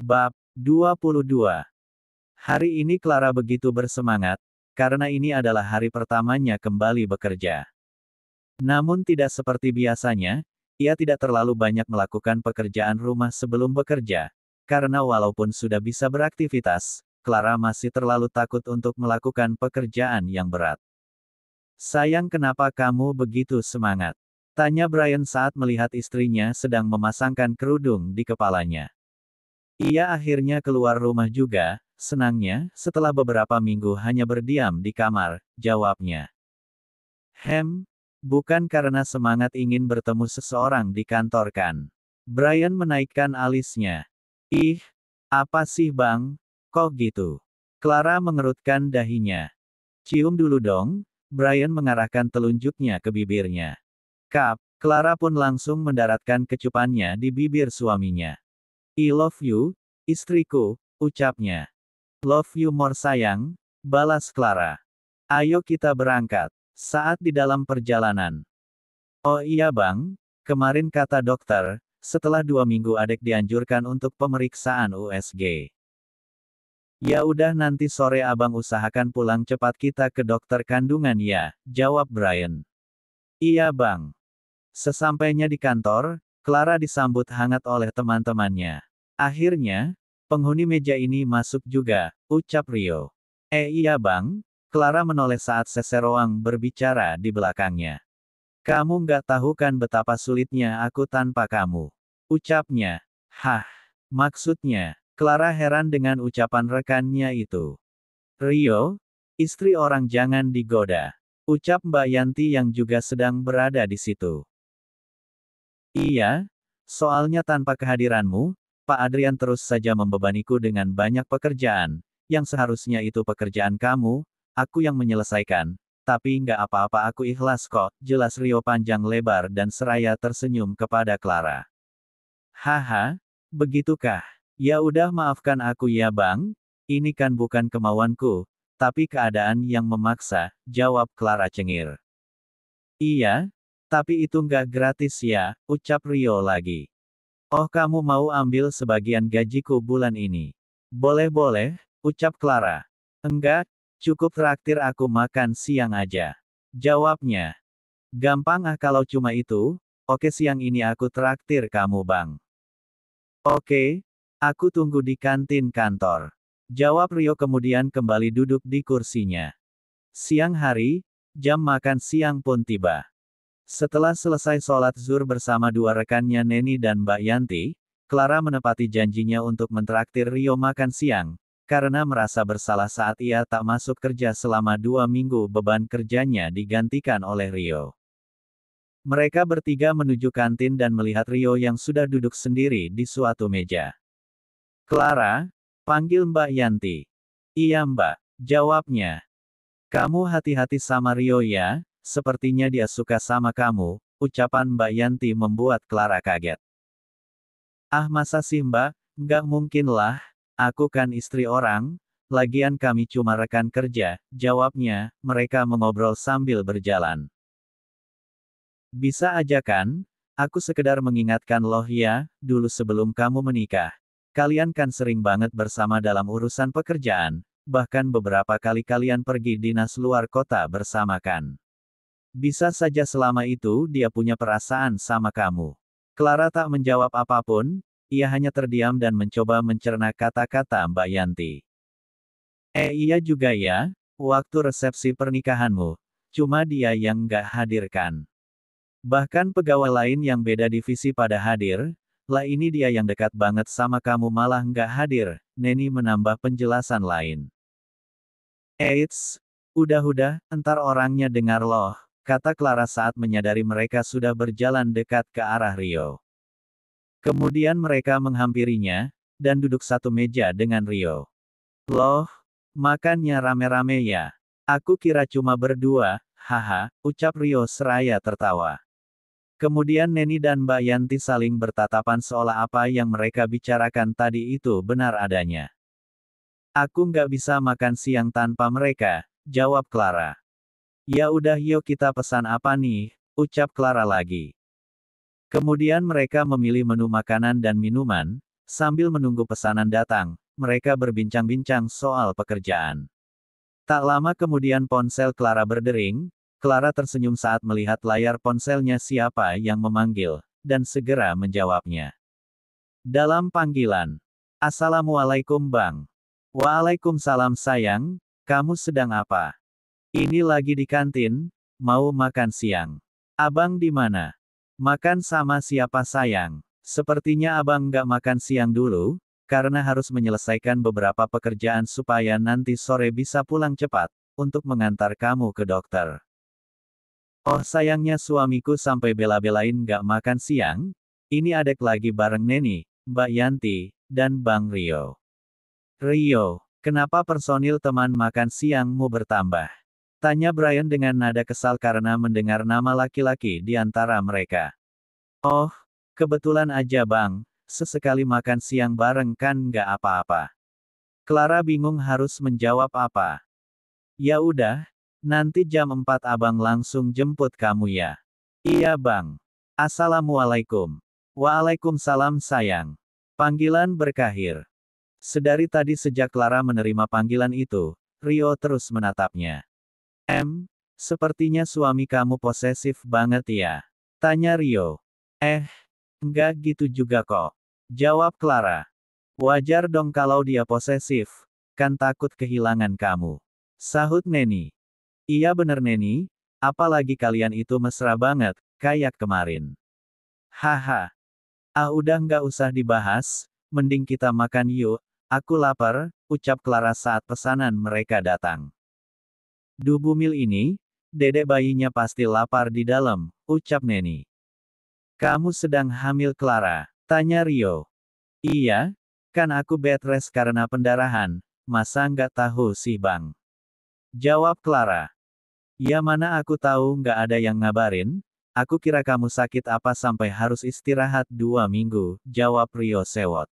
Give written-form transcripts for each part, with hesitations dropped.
Bab 22. Hari ini Clara begitu bersemangat, karena ini adalah hari pertamanya kembali bekerja. Namun tidak seperti biasanya, ia tidak terlalu banyak melakukan pekerjaan rumah sebelum bekerja, karena walaupun sudah bisa beraktivitas, Clara masih terlalu takut untuk melakukan pekerjaan yang berat. "Sayang, kenapa kamu begitu semangat?" tanya Brian saat melihat istrinya sedang memasangkan kerudung di kepalanya. Ia akhirnya keluar rumah juga, senangnya, setelah beberapa minggu hanya berdiam di kamar, jawabnya. Bukan karena semangat ingin bertemu seseorang di kantor kan? Brian menaikkan alisnya. Ih, apa sih bang? Kok gitu? Clara mengerutkan dahinya. Cium dulu dong, Brian mengarahkan telunjuknya ke bibirnya. Kap, Clara pun langsung mendaratkan kecupannya di bibir suaminya. I love you, istriku, ucapnya. Love you more sayang, balas Clara. Ayo kita berangkat. Saat di dalam perjalanan. Oh iya bang, kemarin kata dokter, setelah 2 minggu adek dianjurkan untuk pemeriksaan USG. Ya udah, nanti sore abang usahakan pulang cepat kita ke dokter kandungan ya, jawab Brian. Iya bang. Sesampainya di kantor, Clara disambut hangat oleh teman-temannya. Akhirnya, penghuni meja ini masuk juga, ucap Rio. Iya bang, Clara menoleh saat Seseroang berbicara di belakangnya. Kamu nggak tahu kan betapa sulitnya aku tanpa kamu. Ucapnya. Hah, maksudnya, Clara heran dengan ucapan rekannya itu. Rio, istri orang jangan digoda. Ucap Mbak Yanti yang juga sedang berada di situ. Iya, soalnya tanpa kehadiranmu, Pak Adrian terus saja membebaniku dengan banyak pekerjaan, yang seharusnya itu pekerjaan kamu, aku yang menyelesaikan, tapi nggak apa-apa, aku ikhlas kok, jelas Rio panjang lebar dan seraya tersenyum kepada Clara. Haha, begitukah? Ya udah, maafkan aku ya bang, ini kan bukan kemauanku, tapi keadaan yang memaksa, jawab Clara cengir. Iya, tapi itu nggak gratis ya, ucap Rio lagi. Oh, kamu mau ambil sebagian gajiku bulan ini? Boleh-boleh, ucap Clara. Enggak, cukup traktir aku makan siang aja. Jawabnya. Gampang kalau cuma itu, oke, siang ini aku traktir kamu bang. Oke, aku tunggu di kantin kantor. Jawab Rio kemudian kembali duduk di kursinya. Siang hari, jam makan siang pun tiba. Setelah selesai sholat zuhur bersama dua rekannya Neni dan Mbak Yanti, Clara menepati janjinya untuk mentraktir Rio makan siang, karena merasa bersalah saat ia tak masuk kerja selama 2 minggu. Beban kerjanya digantikan oleh Rio. Mereka bertiga menuju kantin dan melihat Rio yang sudah duduk sendiri di suatu meja. Clara, panggil Mbak Yanti. Iya mbak, jawabnya. Kamu hati-hati sama Rio ya, sepertinya dia suka sama kamu, ucapan Mbak Yanti membuat Clara kaget. Ah, masa sih mbak, nggak mungkin lah, aku kan istri orang, lagian kami cuma rekan kerja, jawabnya, mereka mengobrol sambil berjalan. Bisa aja kan, aku sekedar mengingatkan loh ya, dulu sebelum kamu menikah. Kalian kan sering banget bersama dalam urusan pekerjaan, bahkan beberapa kali kalian pergi dinas luar kota bersama kan. Bisa saja selama itu dia punya perasaan sama kamu. Clara tak menjawab apapun, ia hanya terdiam dan mencoba mencerna kata-kata Mbak Yanti. Iya juga ya, waktu resepsi pernikahanmu, cuma dia yang nggak hadir kan. Bahkan pegawai lain yang beda divisi pada hadir, lah ini dia yang dekat banget sama kamu malah nggak hadir, Neni menambah penjelasan lain. Eits, udah, entar orangnya dengar loh, kata Clara saat menyadari mereka sudah berjalan dekat ke arah Rio. Kemudian mereka menghampirinya, dan duduk satu meja dengan Rio. Loh, makannya rame-rame ya? Aku kira cuma berdua, haha, ucap Rio seraya tertawa. Kemudian Neni dan Mbak Yanti saling bertatapan seolah apa yang mereka bicarakan tadi itu benar adanya. Aku nggak bisa makan siang tanpa mereka, jawab Clara. Ya udah, yuk kita pesan apa nih, ucap Clara lagi. Kemudian mereka memilih menu makanan dan minuman, Sambil menunggu pesanan datang, mereka berbincang-bincang soal pekerjaan. Tak lama kemudian ponsel Clara berdering. Clara tersenyum saat melihat layar ponselnya siapa yang memanggil, dan segera menjawabnya. Dalam panggilan. Assalamualaikum Bang. Waalaikumsalam sayang, kamu sedang apa? Ini lagi di kantin, mau makan siang. Abang di mana? Makan sama siapa sayang? Sepertinya abang nggak makan siang dulu, karena harus menyelesaikan beberapa pekerjaan supaya nanti sore bisa pulang cepat, untuk mengantar kamu ke dokter. Oh sayangnya suamiku sampai bela-belain nggak makan siang, ini adek lagi bareng Neni, Mbak Yanti, dan Bang Rio. Rio, kenapa personil teman makan siangmu bertambah? Tanya Brian dengan nada kesal karena mendengar nama laki-laki di antara mereka. Oh, kebetulan aja bang, sesekali makan siang bareng kan nggak apa-apa. Clara bingung harus menjawab apa. Ya udah, nanti jam 4 abang langsung jemput kamu ya. Iya bang. Assalamualaikum. Waalaikumsalam sayang. Panggilan berakhir. Sedari tadi sejak Clara menerima panggilan itu, Rio terus menatapnya. Sepertinya suami kamu posesif banget ya? Tanya Rio. Enggak gitu juga kok. Jawab Clara. Wajar dong kalau dia posesif, kan takut kehilangan kamu. Sahut Neni. Iya bener Neni, apalagi kalian itu mesra banget, kayak kemarin. Haha. Udah nggak usah dibahas, mending kita makan yuk, aku lapar, ucap Clara saat pesanan mereka datang. Bumil ini, dedek bayinya pasti lapar di dalam, ucap Neni. Kamu sedang hamil Clara? Tanya Rio. Iya, kan aku bed rest karena pendarahan, masa nggak tahu sih bang? Jawab Clara. Ya mana aku tahu nggak ada yang ngabarin, aku kira kamu sakit apa sampai harus istirahat 2 minggu, jawab Rio sewot.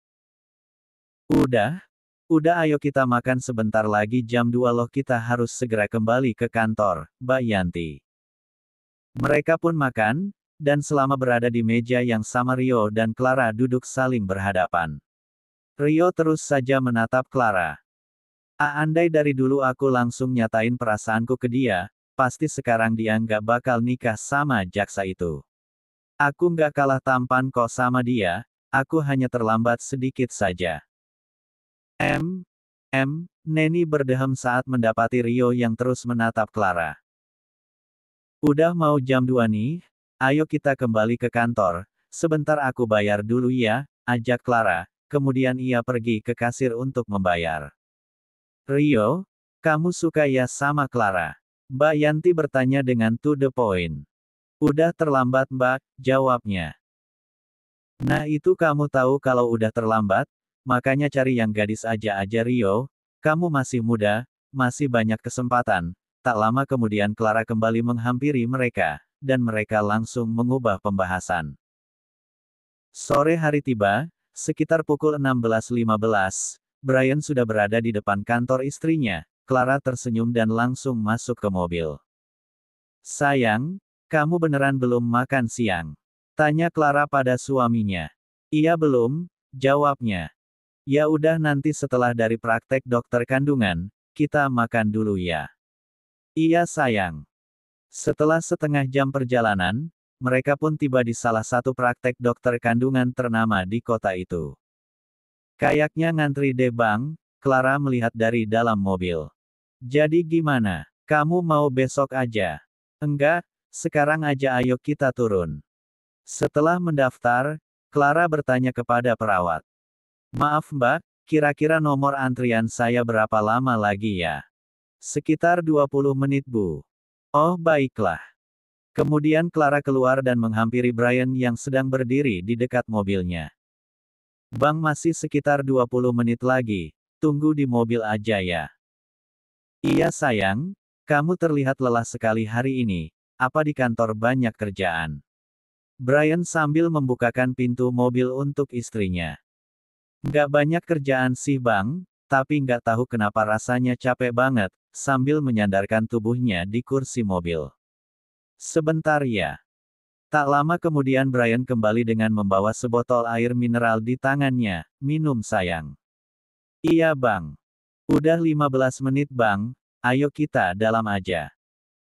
Udah ayo kita makan sebentar lagi jam 2 loh kita harus segera kembali ke kantor, Mbak Yanti. Mereka pun makan, dan selama berada di meja yang sama Rio dan Clara duduk saling berhadapan. Rio terus saja menatap Clara. Andai dari dulu aku langsung nyatain perasaanku ke dia, pasti sekarang dia nggak bakal nikah sama jaksa itu. Aku nggak kalah tampan kok sama dia, aku hanya terlambat sedikit saja. Neni berdehem saat mendapati Rio yang terus menatap Clara. Udah mau jam 2 nih, ayo kita kembali ke kantor, sebentar aku bayar dulu ya, ajak Clara, kemudian ia pergi ke kasir untuk membayar. Rio, kamu suka ya sama Clara? Mbak Yanti bertanya dengan to the point. Udah terlambat mbak, jawabnya. Nah itu kamu tahu kalau udah terlambat, makanya cari yang gadis aja Rio, kamu masih muda, masih banyak kesempatan. Tak lama kemudian Clara kembali menghampiri mereka, dan mereka langsung mengubah pembahasan. Sore hari tiba, sekitar pukul 16.15, Brian sudah berada di depan kantor istrinya. Clara tersenyum dan langsung masuk ke mobil. Sayang, kamu beneran belum makan siang? Tanya Clara pada suaminya. Iya belum, jawabnya. Ya udah nanti setelah dari praktek dokter kandungan, kita makan dulu ya. Iya sayang. Setelah setengah jam perjalanan, mereka pun tiba di salah satu praktek dokter kandungan ternama di kota itu. Kayaknya ngantri deh bang, Clara melihat dari dalam mobil. Jadi gimana? Kamu mau besok aja? Enggak, sekarang aja ayo kita turun. Setelah mendaftar, Clara bertanya kepada perawat. Maaf mbak, kira-kira nomor antrian saya berapa lama lagi ya? Sekitar 20 menit bu. Oh baiklah. Kemudian Clara keluar dan menghampiri Brian yang sedang berdiri di dekat mobilnya. Bang masih sekitar 20 menit lagi, tunggu di mobil aja ya. Iya sayang, kamu terlihat lelah sekali hari ini, apa di kantor banyak kerjaan? Brian sambil membukakan pintu mobil untuk istrinya. Nggak banyak kerjaan sih bang, tapi nggak tahu kenapa rasanya capek banget, sambil menyandarkan tubuhnya di kursi mobil. Sebentar ya. Tak lama kemudian Brian kembali dengan membawa sebotol air mineral di tangannya. Minum sayang. Iya bang. Udah 15 menit bang, ayo kita dalam aja.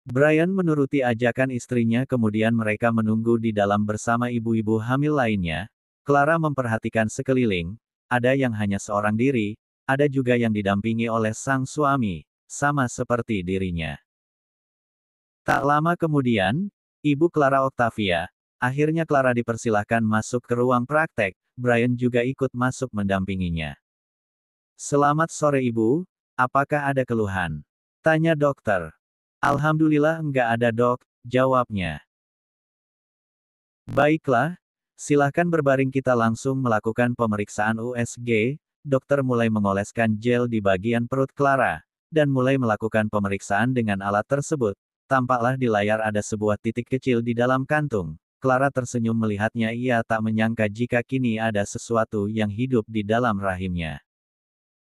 Brian menuruti ajakan istrinya kemudian mereka menunggu di dalam bersama ibu-ibu hamil lainnya. Clara memperhatikan sekeliling, ada yang hanya seorang diri, ada juga yang didampingi oleh sang suami, sama seperti dirinya. Tak lama kemudian, Ibu Clara Octavia, akhirnya Clara dipersilahkan masuk ke ruang praktek, Brian juga ikut masuk mendampinginya. Selamat sore ibu, apakah ada keluhan? Tanya dokter. Alhamdulillah enggak ada dok, jawabnya. Baiklah, silahkan berbaring kita langsung melakukan pemeriksaan USG, dokter mulai mengoleskan gel di bagian perut Clara, dan mulai melakukan pemeriksaan dengan alat tersebut. Tampaklah di layar ada sebuah titik kecil di dalam kantung. Clara tersenyum melihatnya ia tak menyangka jika kini ada sesuatu yang hidup di dalam rahimnya.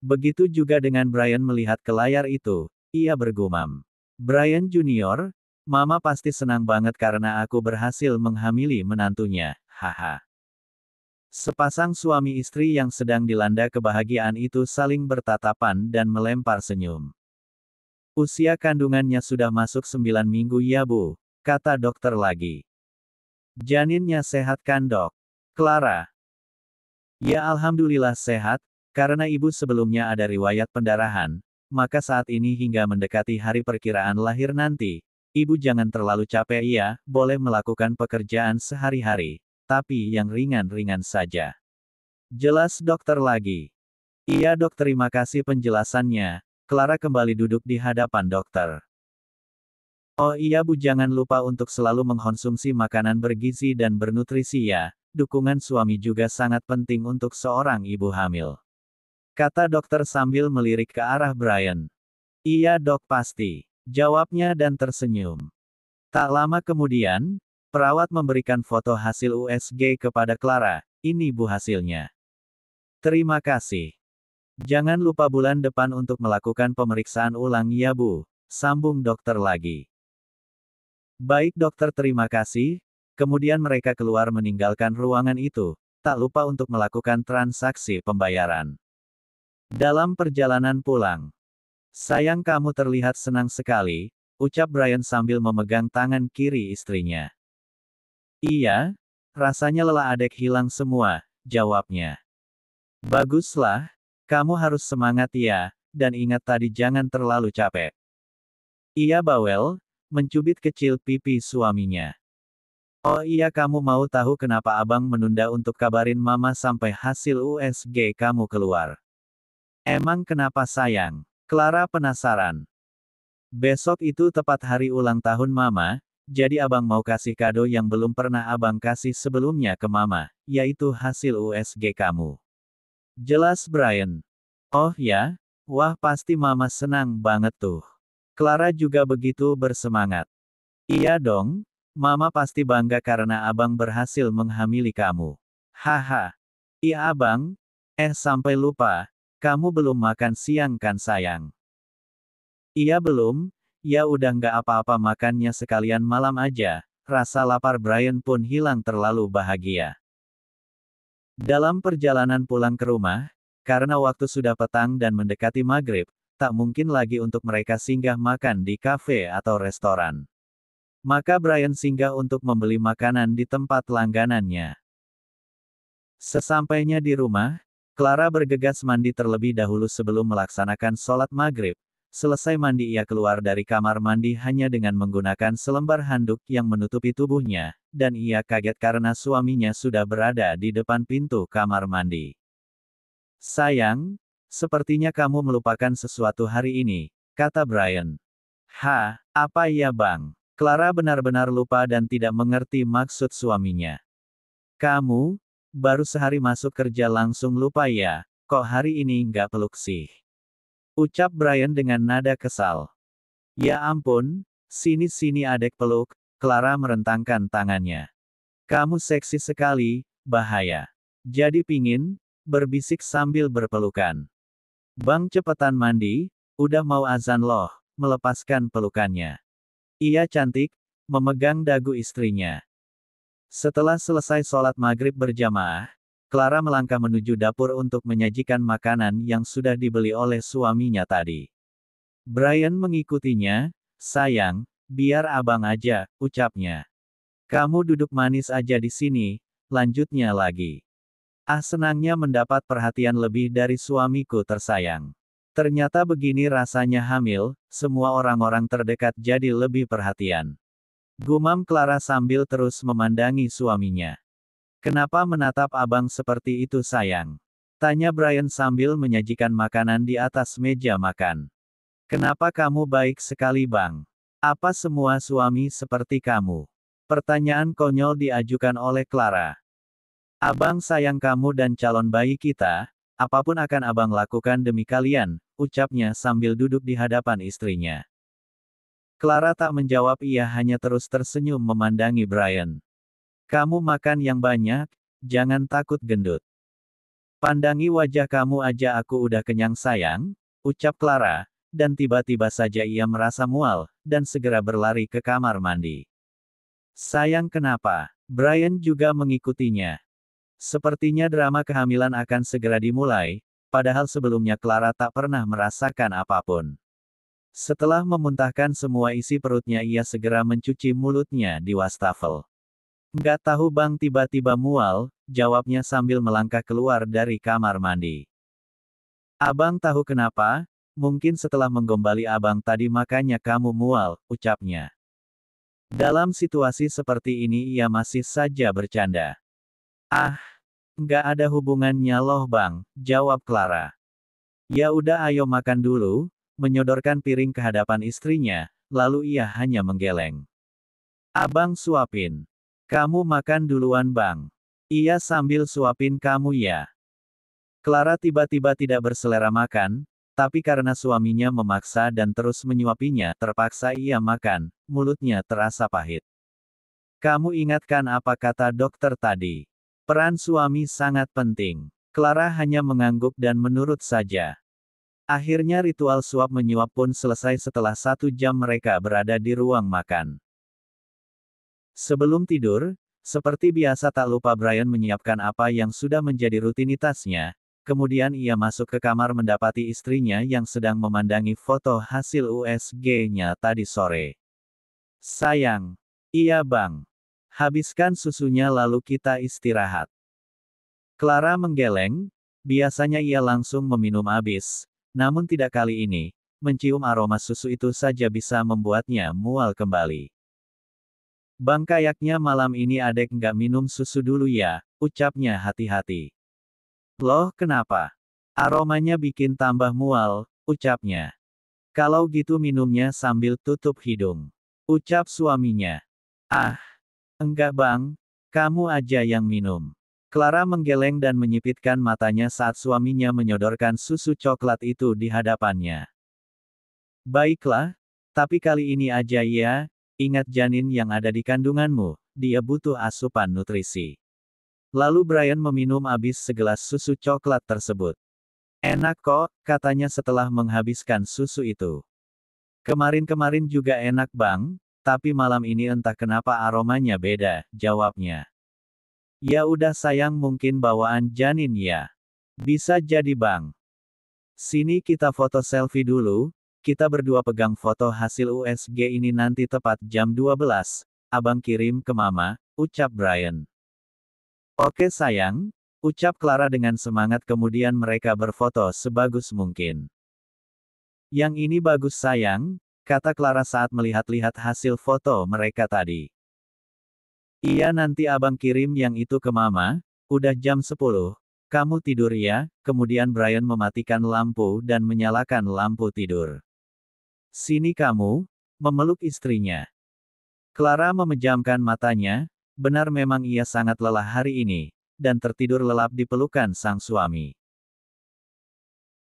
Begitu juga dengan Brian melihat ke layar itu, ia bergumam. Brian Junior, Mama pasti senang banget karena aku berhasil menghamili menantunya, haha. Sepasang suami istri yang sedang dilanda kebahagiaan itu saling bertatapan dan melempar senyum. Usia kandungannya sudah masuk 9 minggu ya bu, kata dokter lagi. Janinnya sehat kan dok? Clara. Ya alhamdulillah sehat, karena ibu sebelumnya ada riwayat pendarahan, maka saat ini hingga mendekati hari perkiraan lahir nanti, ibu jangan terlalu capek ya, boleh melakukan pekerjaan sehari-hari, tapi yang ringan-ringan saja. Jelas dokter lagi. Iya dok terima kasih penjelasannya, Clara kembali duduk di hadapan dokter. Oh iya bu jangan lupa untuk selalu mengkonsumsi makanan bergizi dan bernutrisi ya, dukungan suami juga sangat penting untuk seorang ibu hamil. Kata dokter sambil melirik ke arah Brian. Iya dok pasti. Jawabnya dan tersenyum. Tak lama kemudian, perawat memberikan foto hasil USG kepada Clara. Ini bu hasilnya. Terima kasih. Jangan lupa bulan depan untuk melakukan pemeriksaan ulang ya bu, sambung dokter lagi. Baik dokter terima kasih. Kemudian mereka keluar meninggalkan ruangan itu, tak lupa untuk melakukan transaksi pembayaran. Dalam perjalanan pulang. Sayang kamu terlihat senang sekali, ucap Brian sambil memegang tangan kiri istrinya. Iya, rasanya lelah adek hilang semua, jawabnya. Baguslah, kamu harus semangat ya, dan ingat tadi jangan terlalu capek. Iya bawel, mencubit kecil pipi suaminya. Oh iya kamu mau tahu kenapa abang menunda untuk kabarin mama sampai hasil USG kamu keluar? Emang kenapa sayang? Clara penasaran. Besok itu tepat hari ulang tahun mama, jadi abang mau kasih kado yang belum pernah abang kasih sebelumnya ke mama, yaitu hasil USG kamu. Jelas Brian. Oh ya? Wah pasti mama senang banget tuh. Clara juga begitu bersemangat. Iya dong, mama pasti bangga karena abang berhasil menghamili kamu. Haha. Iya abang. Sampai lupa. Kamu belum makan siang kan sayang? Iya belum, ya udah nggak apa-apa makannya sekalian malam aja, rasa lapar Brian pun hilang terlalu bahagia. Dalam perjalanan pulang ke rumah, karena waktu sudah petang dan mendekati maghrib, tak mungkin lagi untuk mereka singgah makan di kafe atau restoran. Maka Brian singgah untuk membeli makanan di tempat langganannya. Sesampainya di rumah, Clara bergegas mandi terlebih dahulu sebelum melaksanakan sholat maghrib. Selesai mandi ia keluar dari kamar mandi hanya dengan menggunakan selembar handuk yang menutupi tubuhnya, dan ia kaget karena suaminya sudah berada di depan pintu kamar mandi. Sayang, sepertinya kamu melupakan sesuatu hari ini, kata Brian. Apa iya bang? Clara benar-benar lupa dan tidak mengerti maksud suaminya. Kamu, baru sehari masuk kerja langsung lupa ya, kok hari ini nggak peluk sih? Ucap Brian dengan nada kesal. Ya ampun, sini-sini adek peluk, Clara merentangkan tangannya. Kamu seksi sekali, bahaya. Jadi pingin, berbisik sambil berpelukan. Bang cepetan mandi, udah mau azan loh, melepaskan pelukannya. Ia cantik, memegang dagu istrinya. Setelah selesai sholat maghrib berjamaah, Clara melangkah menuju dapur untuk menyajikan makanan yang sudah dibeli oleh suaminya tadi. Brian mengikutinya. Sayang, biar abang aja, ucapnya. Kamu duduk manis aja di sini, lanjutnya lagi. Ah, senangnya mendapat perhatian lebih dari suamiku tersayang. Ternyata begini rasanya hamil, semua orang-orang terdekat jadi lebih perhatian. Gumam Clara sambil terus memandangi suaminya. Kenapa menatap abang seperti itu sayang? Tanya Brian sambil menyajikan makanan di atas meja makan. Kenapa kamu baik sekali bang? Apa semua suami seperti kamu? Pertanyaan konyol diajukan oleh Clara. Abang sayang kamu dan calon bayi kita, apapun akan abang lakukan demi kalian, ucapnya sambil duduk di hadapan istrinya. Clara tak menjawab, ia hanya terus tersenyum memandangi Brian. Kamu makan yang banyak, jangan takut gendut. Pandangi wajah kamu aja aku udah kenyang sayang, ucap Clara, dan tiba-tiba saja ia merasa mual, dan segera berlari ke kamar mandi. Sayang kenapa? Brian juga mengikutinya. Sepertinya drama kehamilan akan segera dimulai, padahal sebelumnya Clara tak pernah merasakan apapun. Setelah memuntahkan semua isi perutnya ia segera mencuci mulutnya di wastafel. Nggak tahu bang tiba-tiba mual, jawabnya sambil melangkah keluar dari kamar mandi. Abang tahu kenapa? Mungkin setelah menggombali abang tadi makanya kamu mual, ucapnya. Dalam situasi seperti ini ia masih saja bercanda. Ah, nggak ada hubungannya loh bang, jawab Clara. Ya udah ayo makan dulu, menyodorkan piring ke hadapan istrinya, lalu ia hanya menggeleng. Abang suapin. Kamu makan duluan bang. Iya sambil suapin kamu ya. Clara tiba-tiba tidak berselera makan, tapi karena suaminya memaksa dan terus menyuapinya, terpaksa ia makan, mulutnya terasa pahit. Kamu ingatkan apa kata dokter tadi? Peran suami sangat penting. Clara hanya mengangguk dan menurut saja. Akhirnya ritual suap menyuap pun selesai setelah 1 jam mereka berada di ruang makan. Sebelum tidur, seperti biasa tak lupa Brian menyiapkan apa yang sudah menjadi rutinitasnya, kemudian ia masuk ke kamar mendapati istrinya yang sedang memandangi foto hasil USG-nya tadi sore. Sayang. Iya bang. Habiskan susunya lalu kita istirahat. Clara menggeleng, biasanya ia langsung meminum habis. Namun tidak kali ini, mencium aroma susu itu saja bisa membuatnya mual kembali. Bang kayaknya malam ini adek nggak minum susu dulu ya, ucapnya hati-hati. Loh kenapa? Aromanya bikin tambah mual, ucapnya. Kalau gitu minumnya sambil tutup hidung. Ucap suaminya. Ah, enggak bang, kamu aja yang minum. Clara menggeleng dan menyipitkan matanya saat suaminya menyodorkan susu coklat itu di hadapannya. Baiklah, tapi kali ini aja ya, ingat janin yang ada di kandunganmu, dia butuh asupan nutrisi. Lalu Brian meminum habis segelas susu coklat tersebut. Enak kok, katanya setelah menghabiskan susu itu. Kemarin-kemarin juga enak bang, tapi malam ini entah kenapa aromanya beda, jawabnya. Ya udah sayang mungkin bawaan janin ya. Bisa jadi bang. Sini kita foto selfie dulu, kita berdua pegang foto hasil USG ini nanti tepat jam 12, abang kirim ke mama, ucap Brian. Oke sayang, ucap Clara dengan semangat kemudian mereka berfoto sebagus mungkin. Yang ini bagus sayang, kata Clara saat melihat-lihat hasil foto mereka tadi. Iya nanti abang kirim yang itu ke mama, udah jam 10, kamu tidur ya, kemudian Brian mematikan lampu dan menyalakan lampu tidur. Sini kamu, memeluk istrinya. Clara memejamkan matanya, benar memang ia sangat lelah hari ini, dan tertidur lelap di pelukan sang suami.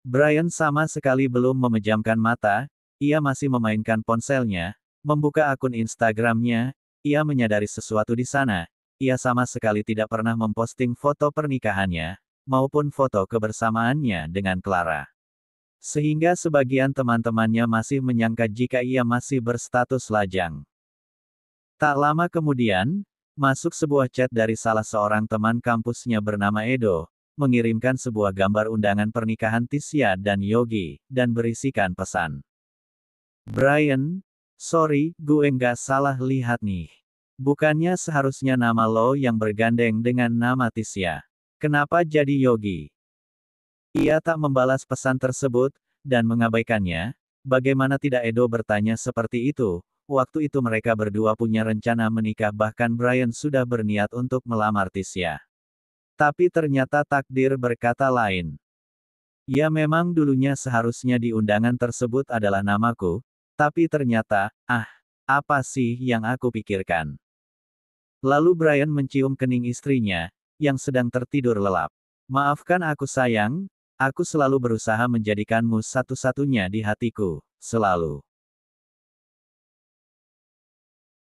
Brian sama sekali belum memejamkan mata, ia masih memainkan ponselnya, membuka akun Instagramnya. Ia menyadari sesuatu di sana, ia sama sekali tidak pernah memposting foto pernikahannya, maupun foto kebersamaannya dengan Clara. Sehingga sebagian teman-temannya masih menyangka jika ia masih berstatus lajang. Tak lama kemudian, Masuk sebuah chat dari salah seorang teman kampusnya bernama Edo, mengirimkan sebuah gambar undangan pernikahan Tisya dan Yogi, dan berisikan pesan. Brian, sorry, gue nggak salah lihat nih. Bukannya seharusnya nama lo yang bergandeng dengan nama Tisya. Kenapa jadi Yogi? Ia tak membalas pesan tersebut, dan mengabaikannya. Bagaimana tidak Edo bertanya seperti itu? Waktu itu mereka berdua punya rencana menikah, bahkan Brian sudah berniat untuk melamar Tisya. Tapi ternyata takdir berkata lain. Ya memang dulunya seharusnya di undangan tersebut adalah namaku, tapi ternyata, apa sih yang aku pikirkan? Lalu Brian mencium kening istrinya, yang sedang tertidur lelap. Maafkan aku sayang, aku selalu berusaha menjadikanmu satu-satunya di hatiku, selalu.